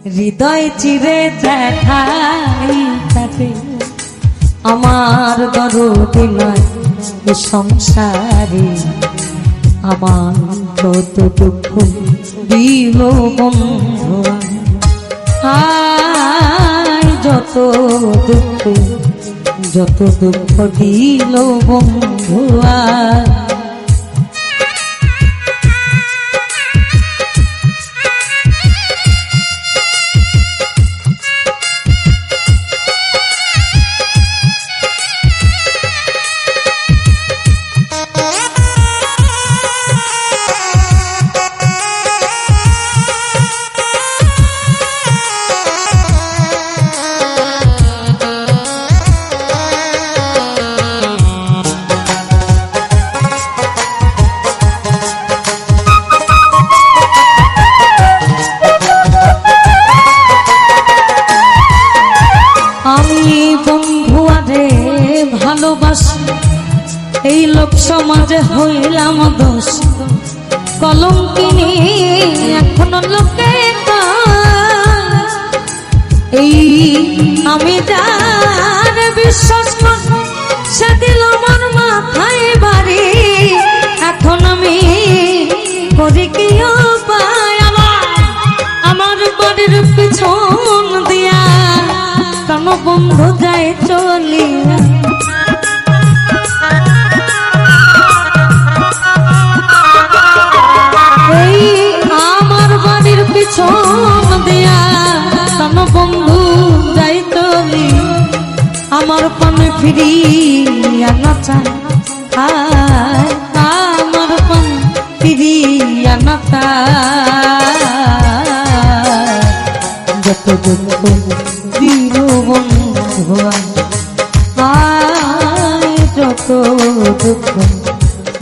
হৃদয় চিরে দেখাই তাকে আমার দরদি নাই এ সংসারে আমার যত দুঃখ দিল বন্ধু আয় যত দুঃখ দিল বন্ধু এই লোক সমাজে হইলাম দোষ কলঙ্কিনী এখনো লোকে এই আমি যার বিশ্বাস সে দিল আমার মাথায় বাড়ি এখন আমি করি কি উপায় আমার বাড়ির পিছন দিয়া কেন বন্ধু যায় চলিয়া বন্ধু যাই চলি আমার পানে ফিরিয়া না চায় আমার পানে ফিরিয়া না চায় যত দুঃখ দিল বন্ধু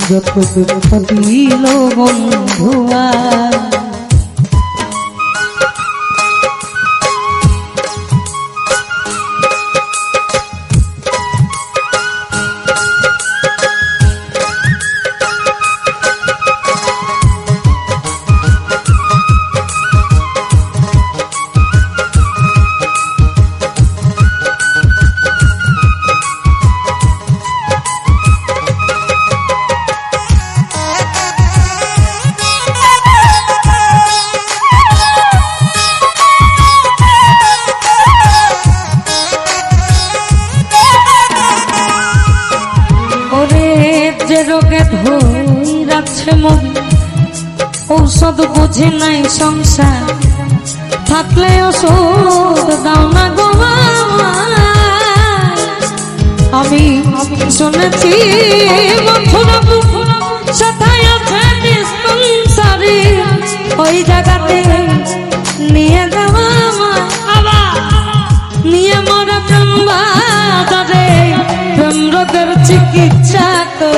যত দুঃখ দিল বন্ধু রোগে ধই রাখছে মন ঔষধ বুঝে নাই সংসার থাকলে ওষুধ দাও না গো আমি শুনেছি কোথায় আছে ডিসপেন্সারি ওই জায়গাতে নিয়ে যাওয়া নিয়ে মরা বাজারে প্রেম রোগের চিকিৎসা তো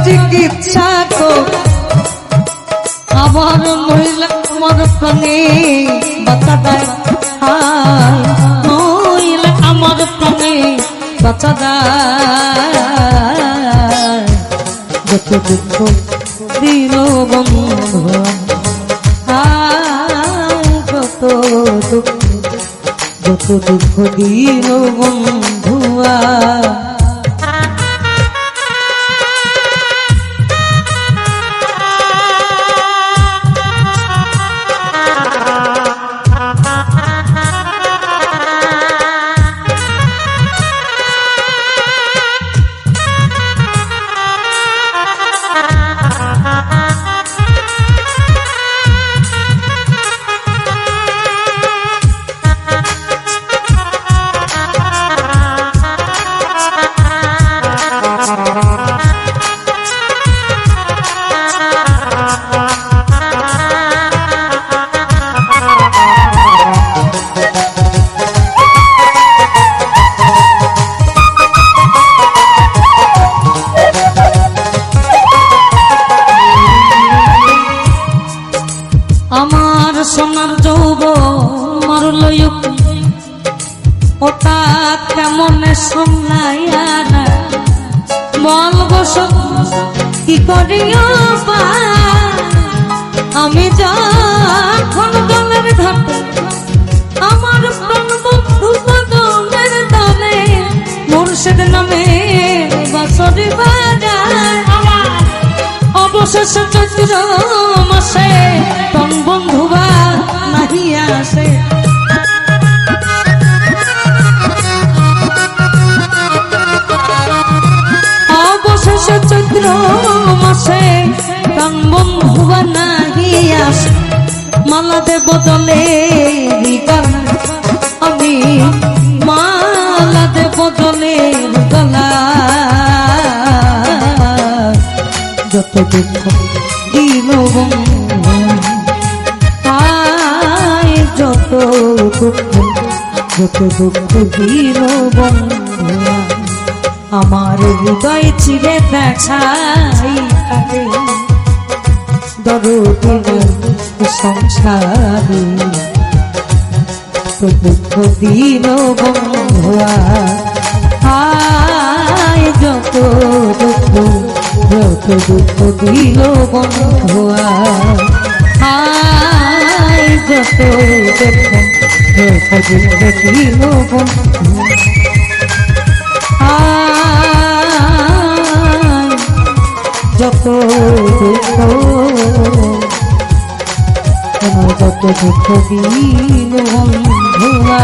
চিকিৎসা তো আবার মহিলা আমার প্রাণে বাঁচা দেয় মহিলা আমার প্রাণে বাঁচা দেয় যত দুঃখ দিল বন্ধু যত দুঃখ দিল বন্ধু সামলাইয়া না বলবো সব কি করিও বা আমি যখন দলের ঘাটে আমার প্রাণ বন্ধু বদলের দলে মুর্শিদ নামে বাঁশরি বাজায় অবশেষে চৈত্র মাসে প্রাণ বন্ধুবা নাহিয়া আসে অবশেষে চৈত্র মাসে প্রাণ বন্ধুবা নাহিয়া আসে মালা দেব বদলে আমি মালা দেব বদলে গলা যত দুঃখ দিল আয় যত দুঃখ দিল আমার হৃদয় চিরে দেখাই থাকে দরদিনের সংসারে তো দুঃখ দিল বন্ধুয়া আয় যত দুঃখ দিল বন্ধুয়া আয় যত দুঃখ দিল বন্ধুয়া আয় যত দুঃখ দিল বন্ধুয়া